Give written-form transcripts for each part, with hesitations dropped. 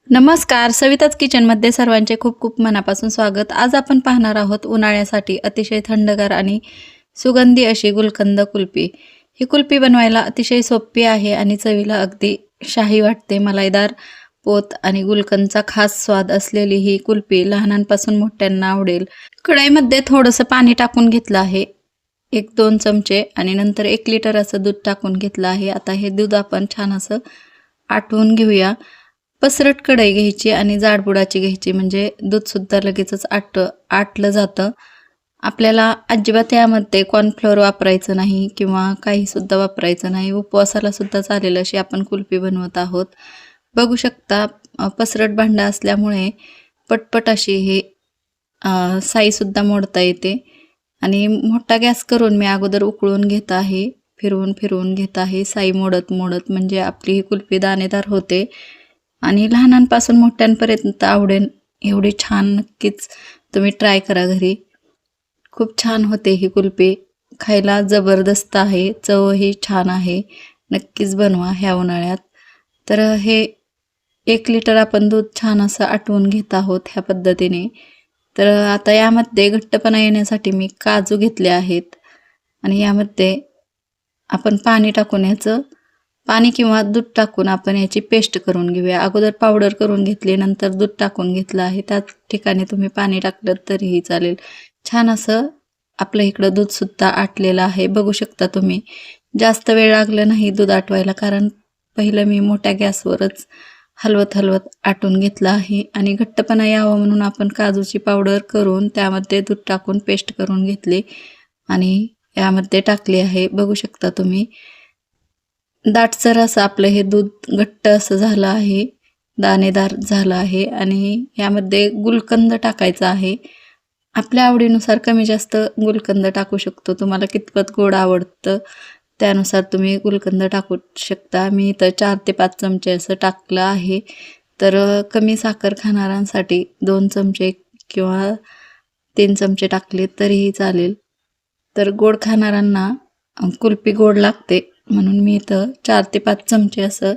नमस्कार, सविताच किचनमध्ये सर्वांचे खूप खूप मनापासून स्वागत. आज आपण पाहणार आहोत उन्हाळ्यासाठी अतिशय थंडगार आणि सुगंधी अशी गुलकंद कुल्फी. ही कुल्फी बनवायला अतिशय सोपी आहे आणि चवीला अगदी शाही वाटते. मलाईदार पोत आणि गुलकंदचा खास स्वाद असलेली ही कुल्फी लहानांपासून मोठ्यांना आवडेल. कढईमध्ये थोडंसं पाणी टाकून घेतलं आहे, 1-2 चमचे, आणि नंतर 1 लिटर असं दूध टाकून घेतलं आहे. आता हे दूध आपण छान असं आटवून घेऊया. पसरट कढई घ्यायची आणि जाडबुडाची घ्यायची, म्हणजे दूधसुद्धा लगेचच आटलं जातं. आपल्याला अजिबात यामध्ये कॉर्नफ्लोअर वापरायचं नाही किंवा काहीसुद्धा वापरायचं नाही. उपवासाला सुद्धा चालेल अशी आपण कुल्फी बनवत आहोत. बघू शकता पसरट भांडं असल्यामुळे पटपट अशी हे साईसुद्धा मोडता येते. आणि मोठा गॅस करून मी अगोदर उकळून घेत आहे, फिरवून घेत आहे, साई मोडत म्हणजे आपली ही कुल्फी दाणेदार होते आणि लहानांपासून मोठ्यांपर्यंत आवडेल एवढी छान. नक्कीच तुम्ही ट्राय करा घरी. खूप छान होते ही कुल्फी, खायला जबरदस्त आहे, चवही छान आहे. नक्कीच बनवा ह्या उन्हाळ्यात. तर हे 1 लिटर आपण दूध छान असं आटवून घेत आहोत ह्या पद्धतीने. तर आता यामध्ये घट्टपणा येण्यासाठी मी काजू घेतले आहेत आणि यामध्ये आपण पाणी टाकून पाणी किंवा दूध टाकून आपण याची पेस्ट करून घेऊया. अगोदर पावडर करून घेतली, नंतर दूध टाकून घेतलं आहे. त्याच ठिकाणी तुम्ही पाणी टाकलं तरीही चालेल. छान असं आपलं इकडं दूधसुद्धा आटलेलं आहे, बघू शकता तुम्ही. जास्त वेळ लागला नाही दूध आटवायला, कारण पहिलं मी मोठ्या गॅसवरच हलवत आटून घेतलं आहे. आणि घट्टपणा यावं म्हणून आपण काजूची पावडर करून त्यामध्ये दूध टाकून पेस्ट करून घेतली आणि यामध्ये टाकली आहे. बघू शकता तुम्ही, दाटसर असं आपलं हे दूध घट्ट असं झालं आहे, दाणेदार झालं आहे. आणि यामध्ये गुलकंद टाकायचा आहे. आपल्या आवडीनुसार कमी जास्त गुलकंद टाकू शकतो. तुम्हाला कितपत गोड आवडतं त्यानुसार तुम्ही गुलकंद टाकू शकता. मी इथं 4 ते 5 चमचे असं टाकलं आहे. तर कमी साखर खाणाऱ्यांसाठी 2 चमचे किंवा 3 चमचे टाकले तरीही चालेल. तर गोड खाणाऱ्यांना कुल्फी गोड लागते म्हणून मी इथं 4 ते 5 चमचे असं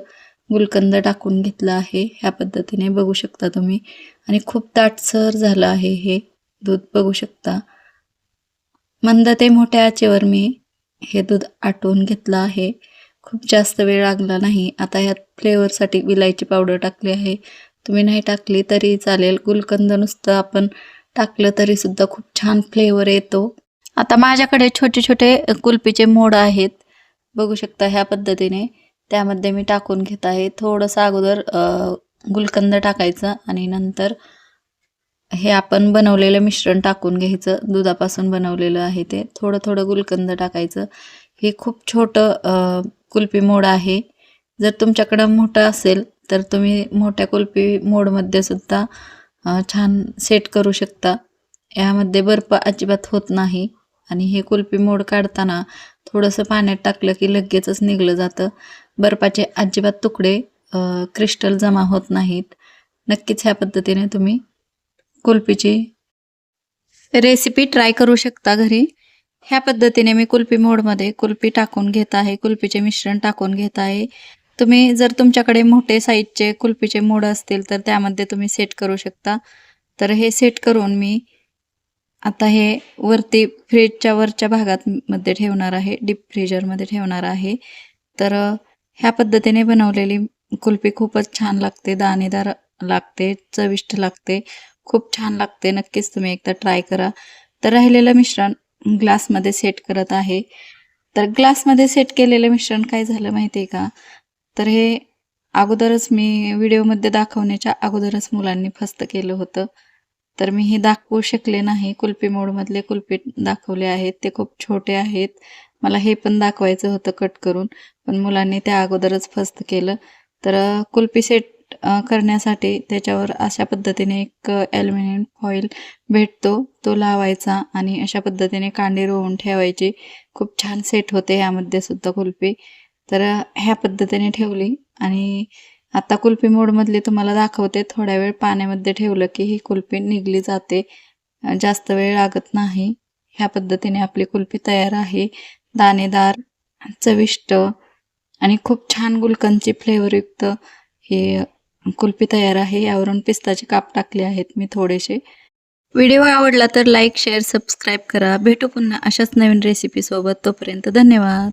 गुलकंद टाकून घेतलं आहे. ह्या पद्धतीने बघू शकता तुम्ही. आणि खूप दाटसर झालं आहे हे दूध, बघू शकता. मंद ते मोठ्या आचेवर मी हे दूध आटवून घेतलं आहे. खूप जास्त वेळ लागला नाही. आता ह्यात फ्लेवरसाठी विलायची पावडर टाकली आहे. तुम्ही नाही टाकली तरी चालेल. गुलकंद नुसतं आपण टाकलं तरीसुद्धा खूप छान फ्लेवर येतो. आता माझ्याकडे छोटे छोटे कुल्फीचे मोड आहेत, बघू शकता ह्या पद्धतीने. त्यामध्ये मी टाकून घेत आहे. थोडंसं अगोदर गुलकंद टाकायचं आणि नंतर हे आपण बनवलेलं मिश्रण टाकून घ्यायचं. दुधापासून बनवलेलं आहे ते. थोडं गुलकंद टाकायचं. हे खूप छोटं कुल्फी मोड आहे. जर तुमच्याकडं मोठं असेल तर तुम्ही मोठ्या कुल्फी मोडमध्ये सुद्धा छान सेट करू शकता. यामध्ये बर्फ अजिबात होत नाही आणि हे कुल्फी मोड काढताना थोडंसं पाण्यात टाकलं की लगेचच निघलं जातं. बर्फाचे अजिबात तुकडे क्रिस्टल जमा होत नाहीत. नक्कीच ह्या पद्धतीने तुम्ही कुल्फीची रेसिपी ट्राय करू शकता घरी. ह्या पद्धतीने मी कुल्फी मोडमध्ये कुल्फी टाकून घेत आहे, कुल्फीचे मिश्रण टाकून घेत आहे. तुम्ही जर तुमच्याकडे मोठे साईजचे कुल्फीचे मोड असतील तर त्यामध्ये तुम्ही सेट करू शकता. तर हे सेट करून मी आता हे वरती फ्रीजच्या वरच्या भागात मध्ये ठेवणार आहे, डीप फ्रीजरमध्ये ठेवणार आहे. तर ह्या पद्धतीने बनवलेली कुल्फी खूपच छान लागते, दाणेदार लागते, चविष्ट लागते, खूप छान लागते. नक्कीच तुम्ही एकदा ट्राय करा. तर राहिलेलं मिश्रण ग्लासमध्ये सेट करत आहे. तर ग्लासमध्ये सेट केलेलं मिश्रण काय झालं माहिती आहे का? तर हे अगोदरच मी व्हिडिओमध्ये दाखवण्याच्या अगोदरच मुलांनी फस्त केलं होतं. तर मी हे दाखवू शकले नाही. कुल्फी मोडमधले कुल्फी दाखवले आहेत, ते खूप छोटे आहेत. मला हे पण दाखवायचं होतं कट करून, पण मुलांनी त्या अगोदरच फस्त केलं. तर कुल्फी सेट करण्यासाठी त्याच्यावर अशा पद्धतीने एक ॲल्युमिनियम फॉईल भेटतो, तो लावायचा आणि अशा पद्धतीने कांडी रोवून ठेवायची. खूप छान सेट होते यामध्ये सुद्धा कुल्फी. तर ह्या पद्धतीने ठेवली आणि आता कुल्फी मोडमधली तुम्हाला दाखवते. थोड्या वेळ पाण्यामध्ये ठेवलं की ही कुल्फी निघली जाते, जास्त वेळ लागत नाही. ह्या पद्धतीने आपली कुल्फी तयार आहे. दाणेदार, चविष्ट आणि खूप छान गुलकंदची फ्लेवरयुक्त हे कुल्फी तयार आहे. यावरून पिस्ताचे काप टाकले आहेत मी थोडेसे. व्हिडिओ आवडला तर लाईक, शेअर, सबस्क्राईब करा. भेटू पुन्हा अशाच नवीन रेसिपी सोबत. तोपर्यंत धन्यवाद.